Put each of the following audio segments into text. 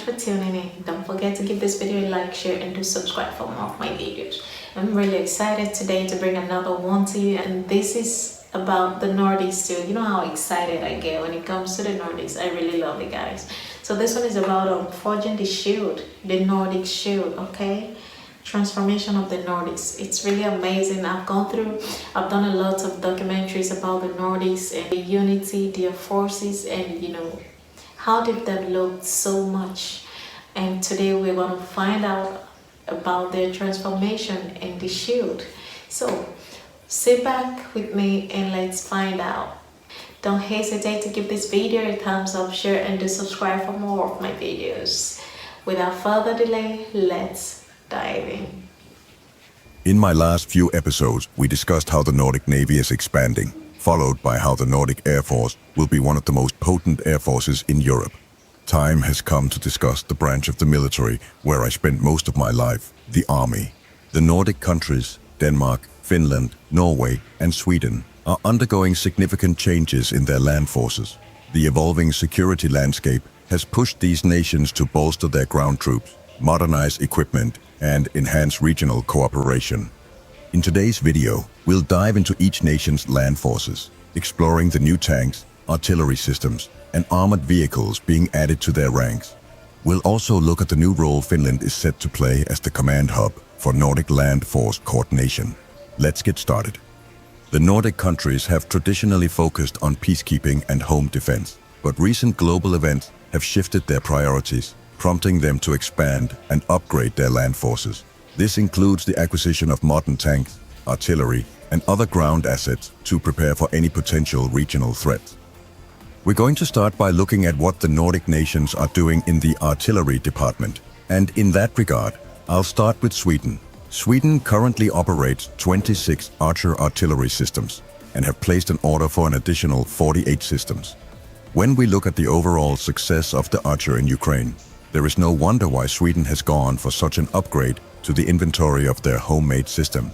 for tuning in. Don't forget to give this video a like, share, and do subscribe for more of my videos. I'm really excited today to bring another one to you, and this is about the Nordics too. You know how excited I get when it comes to the Nordics. I really love it, guys. So this one is about forging the shield, the Nordic shield, okay? Transformation of the Nordics. It's really amazing. I've done a lot of documentaries about the Nordics and the unity, their forces, and how they've developed so much. And today we're going to find out about their transformation and the shield. So sit back with me and let's find out. Don't hesitate to give this video a thumbs up, share, and do subscribe for more of my videos. Without further delay, let's dive in. In my last few episodes, we discussed how the Nordic Navy is expanding, followed by how the Nordic Air Force will be one of the most potent air forces in Europe. Time has come to discuss the branch of the military where I spent most of my life, the Army. The Nordic countries, Denmark, Finland, Norway, and Sweden, are undergoing significant changes in their land forces. The evolving security landscape has pushed these nations to bolster their ground troops, modernize equipment, and enhance regional cooperation. In today's video, we'll dive into each nation's land forces, exploring the new tanks, artillery systems, and armored vehicles being added to their ranks. We'll also look at the new role Finland is set to play as the command hub for Nordic land force coordination. Let's get started. The Nordic countries have traditionally focused on peacekeeping and home defense, but recent global events have shifted their priorities, prompting them to expand and upgrade their land forces. This includes the acquisition of modern tanks, artillery, and other ground assets to prepare for any potential regional threats. We're going to start by looking at what the Nordic nations are doing in the artillery department. And in that regard, I'll start with Sweden. Sweden currently operates 26 Archer artillery systems and have placed an order for an additional 48 systems. When we look at the overall success of the Archer in Ukraine, there is no wonder why Sweden has gone for such an upgrade to the inventory of their homemade system.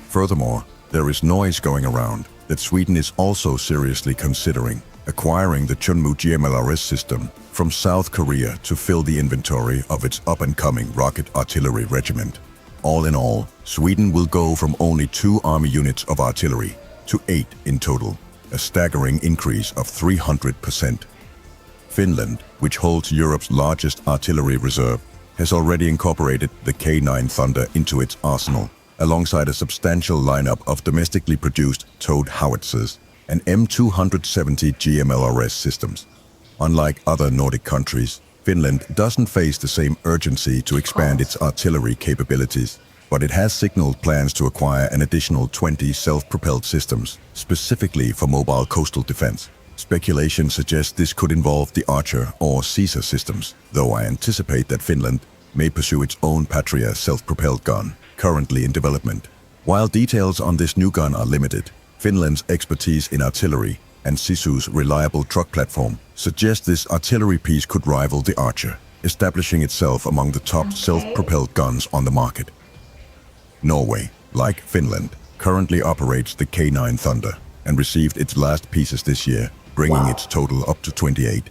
Furthermore, there is noise going around that Sweden is also seriously considering acquiring the Chunmoo GMLRS system from South Korea to fill the inventory of its up-and-coming rocket artillery regiment. All in all, Sweden will go from only 2 army units of artillery to 8 in total, a staggering increase of 300%. Finland, which holds Europe's largest artillery reserve, has already incorporated the K9 Thunder into its arsenal, alongside a substantial lineup of domestically produced towed howitzers and M270 GMLRS systems. Unlike other Nordic countries, Finland doesn't face the same urgency to expand its artillery capabilities, but it has signaled plans to acquire an additional 20 self-propelled systems, specifically for mobile coastal defense. Speculation suggests this could involve the Archer or Caesar systems, though I anticipate that Finland may pursue its own Patria self-propelled gun, currently in development. While details on this new gun are limited, Finland's expertise in artillery and Sisu's reliable truck platform suggest this artillery piece could rival the Archer, establishing itself among the top self-propelled guns on the market. Norway, like Finland, currently operates the K9 Thunder and received its last pieces this year, bringing its total up to 28.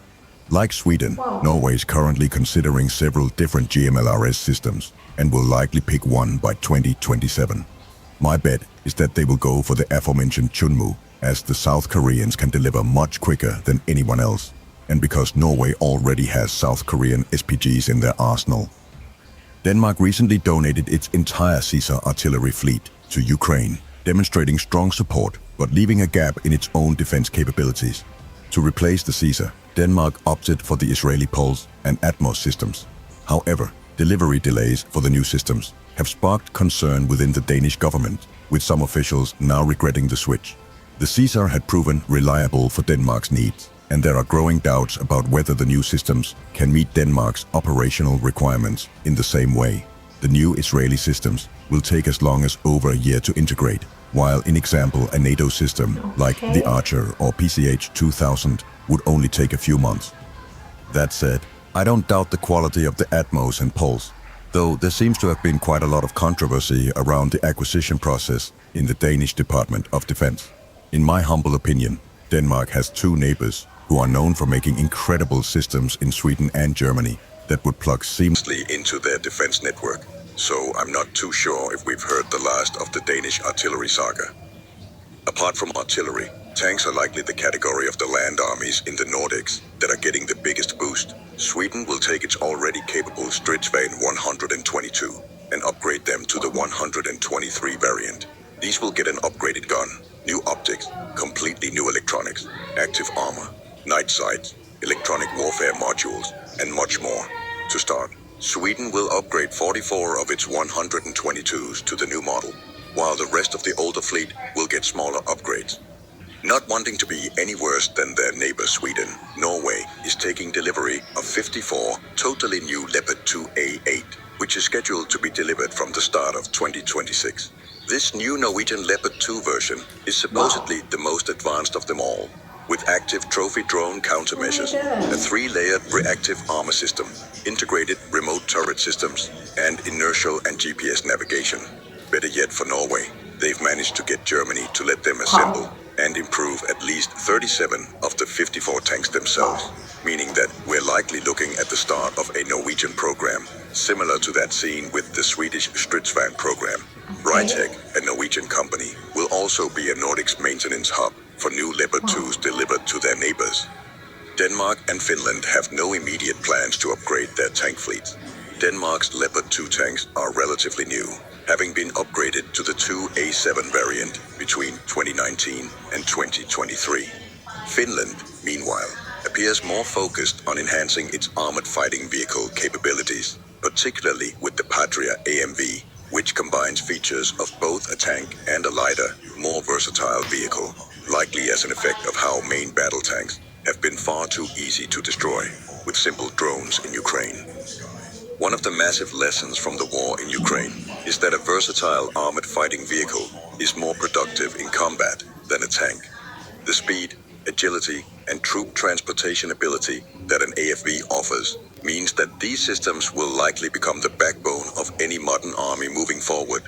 Like Sweden, Norway is currently considering several different GMLRS systems and will likely pick one by 2027. My bet is that they will go for the aforementioned Chunmoo, as the South Koreans can deliver much quicker than anyone else, and because Norway already has South Korean SPGs in their arsenal. Denmark recently donated its entire Caesar artillery fleet to Ukraine, demonstrating strong support but leaving a gap in its own defense capabilities. To replace the Caesar, Denmark opted for the Israeli Pulse and Atmos systems. However, delivery delays for the new systems have sparked concern within the Danish government, with some officials now regretting the switch. The Caesar had proven reliable for Denmark's needs, and there are growing doubts about whether the new systems can meet Denmark's operational requirements in the same way. The new Israeli systems will take as long as over a year to integrate, while in example a NATO system like the Archer or PCH 2000 would only take a few months. That said, I don't doubt the quality of the Atmos and Pulse, though there seems to have been quite a lot of controversy around the acquisition process in the Danish Department of Defense. In my humble opinion, Denmark has 2 neighbors who are known for making incredible systems in Sweden and Germany. that would plug seamlessly into their defense network. So I'm not too sure if we've heard the last of the Danish artillery saga. Apart from artillery, tanks are likely the category of the land armies in the Nordics that are getting the biggest boost. Sweden will take its already capable Stridsvagn 122 and upgrade them to the 123 variant. These will get an upgraded gun, new optics, completely new electronics, active armor, night sights, electronic warfare modules, and much more. To start, Sweden will upgrade 44 of its 122s to the new model, while the rest of the older fleet will get smaller upgrades. Not wanting to be any worse than their neighbor Sweden, Norway is taking delivery of 54 totally new Leopard 2A8, which is scheduled to be delivered from the start of 2026. This new Norwegian Leopard 2 version is supposedly the most advanced of them all, with active trophy drone countermeasures, a 3-layered reactive armor system, integrated remote turret systems, and inertial and GPS navigation. Better yet for Norway, they've managed to get Germany to let them assemble and improve at least 37 of the 54 tanks themselves, meaning that we're likely looking at the start of a Norwegian program, similar to that seen with the Swedish Stridsvagn program. Rytec, a Norwegian company, will also be a Nordics maintenance hub for new Leopard 2s delivered to their neighbors. Denmark and Finland have no immediate plans to upgrade their tank fleets. Denmark's Leopard 2 tanks are relatively new, having been upgraded to the 2A7 variant between 2019 and 2023. Finland, meanwhile, appears more focused on enhancing its armored fighting vehicle capabilities, particularly with the Patria AMV, which combines features of both a tank and a lighter, more versatile vehicle, likely as an effect of how main battle tanks have been far too easy to destroy with simple drones in Ukraine. One of the massive lessons from the war in Ukraine is that a versatile armored fighting vehicle is more productive in combat than a tank. The speed, agility, and troop transportation ability that an AFV offers means that these systems will likely become the backbone of any modern army moving forward.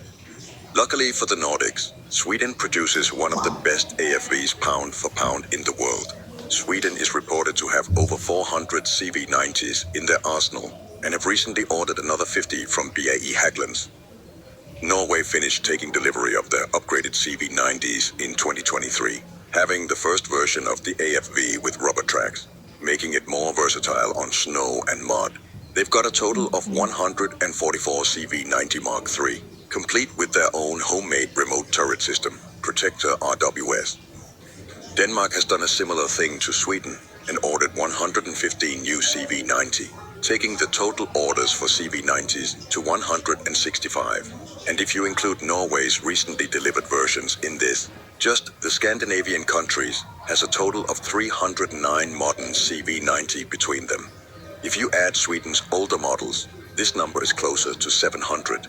Luckily for the Nordics, Sweden produces one of the best AFVs pound for pound in the world. Sweden is reported to have over 400 CV90s in their arsenal and have recently ordered another 50 from BAE Hägglunds. Norway finished taking delivery of their upgraded CV90s in 2023, having the first version of the AFV with rubber tracks, making it more versatile on snow and mud. They've got a total of 144 CV90 Mark III, complete with their own homemade remote turret system, Protector RWS. Denmark has done a similar thing to Sweden and ordered 115 new CV90, taking the total orders for CV90s to 165. And if you include Norway's recently delivered versions in this, just the Scandinavian countries has a total of 309 modern CV90 between them. If you add Sweden's older models, this number is closer to 700.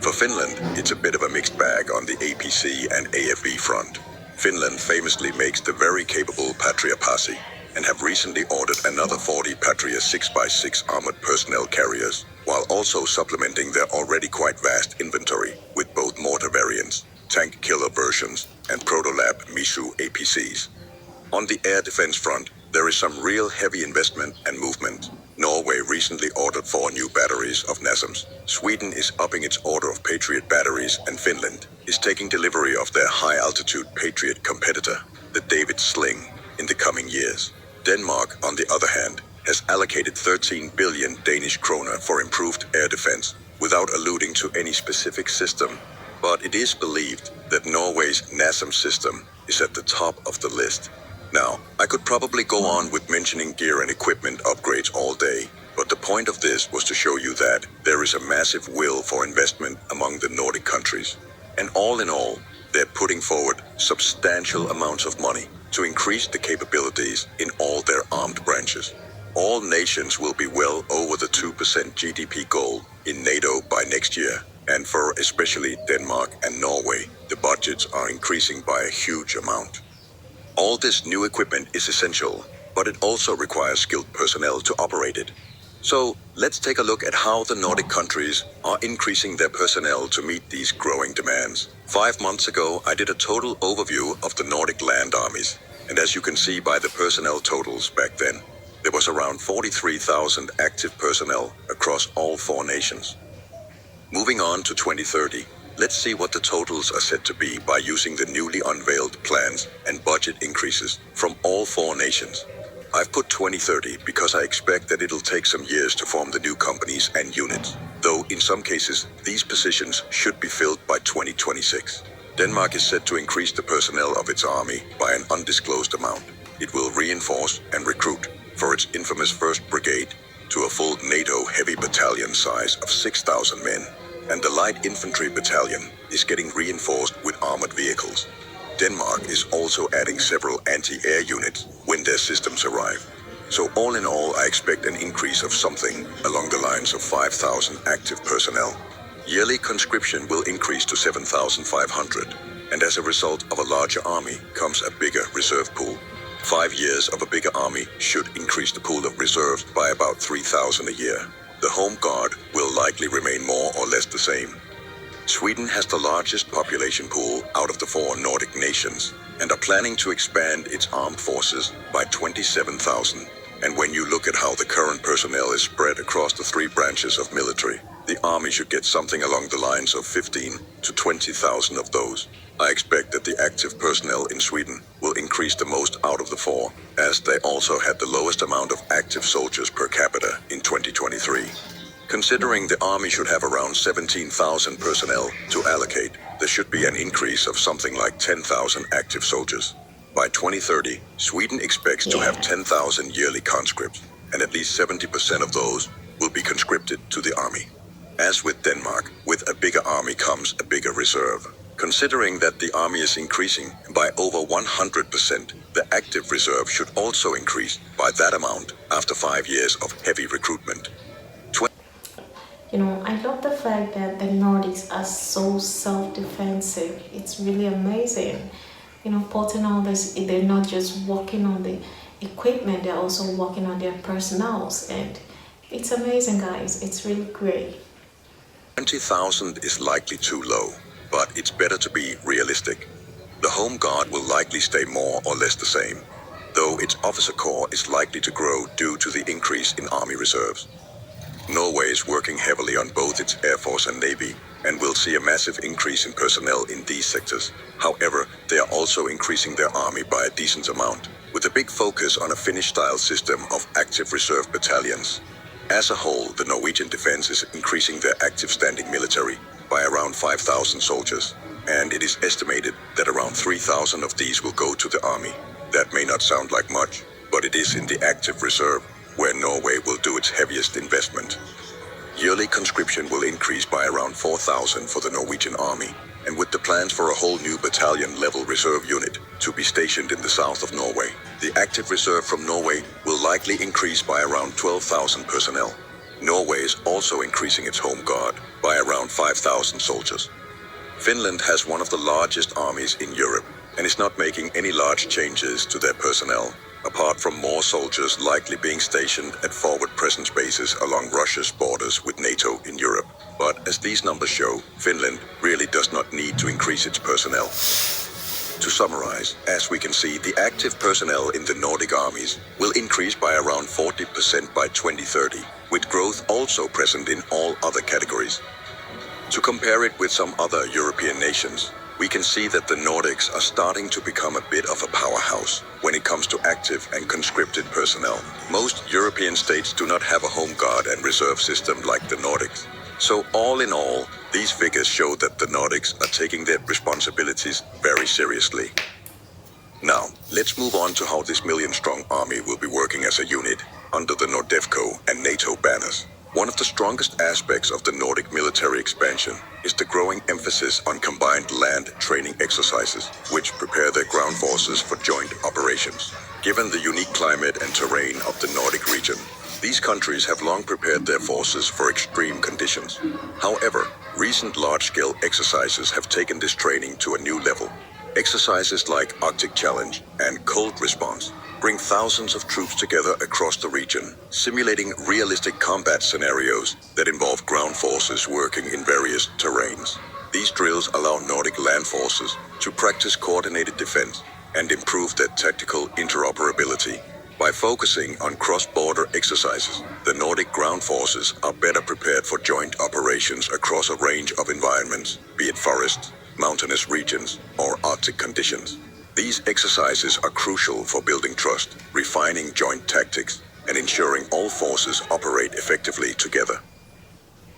For Finland, it's a bit of a mixed bag on the APC and AFV front. Finland famously makes the very capable Patria Pasi and have recently ordered another 40 Patria 6x6 armored personnel carriers, while also supplementing their already quite vast inventory with both mortar variants, tank killer versions, and Protolab Misu APCs. On the air defense front, there is some real heavy investment and movement. Norway recently ordered 4 new batteries of NASAMS. Sweden is upping its order of Patriot batteries, and Finland is taking delivery of their high-altitude Patriot competitor, the David Sling, in the coming years. Denmark, on the other hand, has allocated 13 billion Danish kroner for improved air defense, without alluding to any specific system. But it is believed that Norway's NASAMS system is at the top of the list. Now, I could probably go on with mentioning gear and equipment upgrades all day, but the point of this was to show you that there is a massive will for investment among the Nordic countries. And all in all, they're putting forward substantial amounts of money to increase the capabilities in all their armed branches. All nations will be well over the 2% GDP goal in NATO by next year, and for especially Denmark and Norway, the budgets are increasing by a huge amount. All this new equipment is essential, but it also requires skilled personnel to operate it. So, let's take a look at how the Nordic countries are increasing their personnel to meet these growing demands. 5 months ago, I did a total overview of the Nordic land armies, and as you can see by the personnel totals back then, there was around 43,000 active personnel across all 4 nations. Moving on to 2030, let's see what the totals are set to be by using the newly unveiled plans and budget increases from all 4 nations. I've put 2030 because I expect that it'll take some years to form the new companies and units, though in some cases these positions should be filled by 2026. Denmark is set to increase the personnel of its army by an undisclosed amount. It will reinforce and recruit for its infamous 1st Brigade to a full NATO heavy battalion size of 6,000 men, and the light infantry battalion is getting reinforced with armored vehicles. Denmark is also adding several anti-air units when their systems arrive. So all in all, I expect an increase of something along the lines of 5,000 active personnel. Yearly conscription will increase to 7,500, and as a result of a larger army comes a bigger reserve pool. 5 years of a bigger army should increase the pool of reserves by about 3,000 a year. The Home Guard will likely remain more or less the same. Sweden has the largest population pool out of the 4 Nordic nations and are planning to expand its armed forces by 27,000. And when you look at how the current personnel is spread across the 3 branches of military, the army should get something along the lines of 15 to 20,000 of those. I expect that the active personnel in Sweden will increase the most out of the 4, as they also had the lowest amount of active soldiers per capita in 2023. Considering the army should have around 17,000 personnel to allocate, there should be an increase of something like 10,000 active soldiers. By 2030, Sweden expects to have 10,000 yearly conscripts, and at least 70% of those will be conscripted to the army. As with Denmark, with a bigger army comes a bigger reserve. Considering that the army is increasing by over 100%, the active reserve should also increase by that amount after 5 years of heavy recruitment. I love the fact that the Nordics are so self-defensive. It's really amazing. Putting all this, they're not just working on the equipment, they're also working on their personnels. And it's amazing, guys. It's really great. 20,000 is likely too low, but it's better to be realistic. The Home Guard will likely stay more or less the same, though its officer corps is likely to grow due to the increase in army reserves. Norway is working heavily on both its Air Force and Navy, and will see a massive increase in personnel in these sectors. However, they are also increasing their army by a decent amount, with a big focus on a Finnish-style system of active reserve battalions. As a whole, the Norwegian defense is increasing their active standing military by around 5,000 soldiers, and it is estimated that around 3,000 of these will go to the army. That may not sound like much, but it is in the active reserve where Norway will do its heaviest investment. Yearly conscription will increase by around 4,000 for the Norwegian army, and with the plans for a whole new battalion-level reserve unit to be stationed in the south of Norway, the active reserve from Norway will likely increase by around 12,000 personnel. Norway is also increasing its Home Guard by around 5,000 soldiers. Finland has one of the largest armies in Europe and is not making any large changes to their personnel, apart from more soldiers likely being stationed at forward presence bases along Russia's borders with NATO in Europe. But as these numbers show, Finland really does not need to increase its personnel. To summarize, as we can see, the active personnel in the Nordic armies will increase by around 40% by 2030, with growth also present in all other categories. To compare it with some other European nations, we can see that the Nordics are starting to become a bit of a powerhouse when it comes to active and conscripted personnel. Most European states do not have a Home Guard and reserve system like the Nordics. So all in all, these figures show that the Nordics are taking their responsibilities very seriously. Now, let's move on to how this million-strong army will be working as a unit under the Nordefco and NATO banners. One of the strongest aspects of the Nordic military expansion is the growing emphasis on combined land training exercises, which prepare their ground forces for joint operations. Given the unique climate and terrain of the Nordic region, these countries have long prepared their forces for extreme conditions. However, recent large-scale exercises have taken this training to a new level. Exercises like Arctic Challenge and Cold Response bring thousands of troops together across the region, simulating realistic combat scenarios that involve ground forces working in various terrains. These drills allow Nordic land forces to practice coordinated defense and improve their tactical interoperability. By focusing on cross-border exercises, the Nordic ground forces are better prepared for joint operations across a range of environments, be it forests, mountainous regions, or Arctic conditions. These exercises are crucial for building trust, refining joint tactics, and ensuring all forces operate effectively together.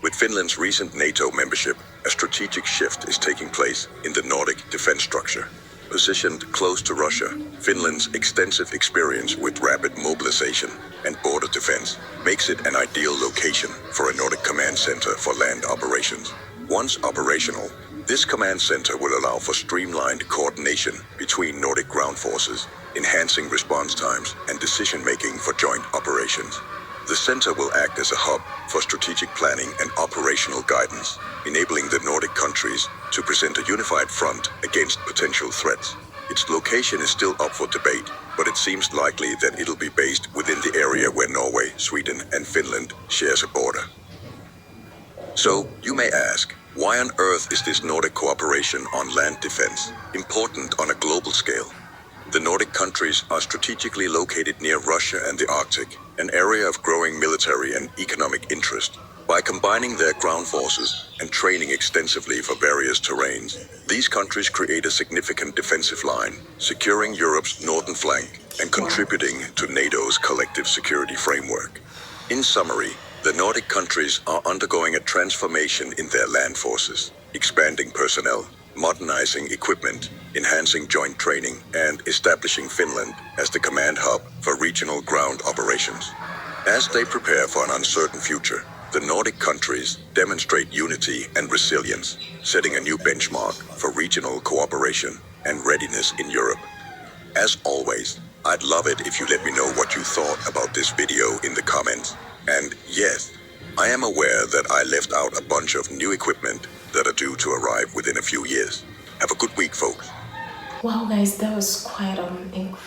With Finland's recent NATO membership, a strategic shift is taking place in the Nordic defense structure. Positioned close to Russia, Finland's extensive experience with rapid mobilization and border defense makes it an ideal location for a Nordic command center for land operations. Once operational, this command center will allow for streamlined coordination between Nordic ground forces, enhancing response times and decision-making for joint operations. The center will act as a hub for strategic planning and operational guidance, enabling the Nordic countries to present a unified front against potential threats. Its location is still up for debate, but it seems likely that it'll be based within the area where Norway, Sweden, and Finland shares a border. So, you may ask, why on earth is this Nordic cooperation on land defense important on a global scale? The Nordic countries are strategically located near Russia and the Arctic, an area of growing military and economic interest. By combining their ground forces and training extensively for various terrains, these countries create a significant defensive line, securing Europe's northern flank and contributing to NATO's collective security framework. In summary, the Nordic countries are undergoing a transformation in their land forces, expanding personnel, modernizing equipment, enhancing joint training, and establishing Finland as the command hub for regional ground operations. As they prepare for an uncertain future, the Nordic countries demonstrate unity and resilience, setting a new benchmark for regional cooperation and readiness in Europe. As always, I'd love it if you let me know what you thought about this video in the comments. And yes, I am aware that I left out a bunch of new equipment that are due to arrive within a few years. Have a good week, folks. Wow, guys, that was quite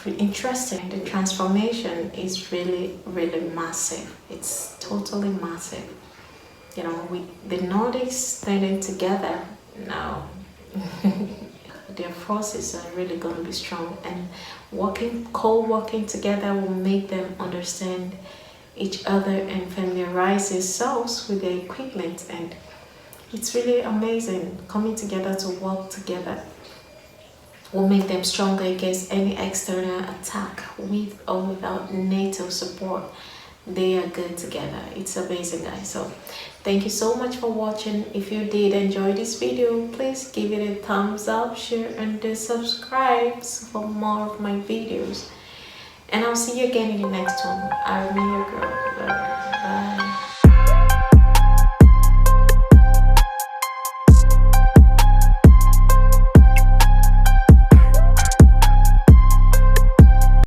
interesting. The transformation is really, really massive. It's totally massive. You know, with the Nordics standing together now, their forces are really going to be strong, and co-working together will make them understand each other and familiarize themselves with the equipment. And it's really amazing. Coming together to work together will make them stronger against any external attack, with or without NATO support. They are good together. It's amazing, guys. So thank you so much for watching. If you did enjoy this video, please give it a thumbs up, share, and subscribe for more of my videos. And I'll see you again in the next one. I'll be your girl. Bye.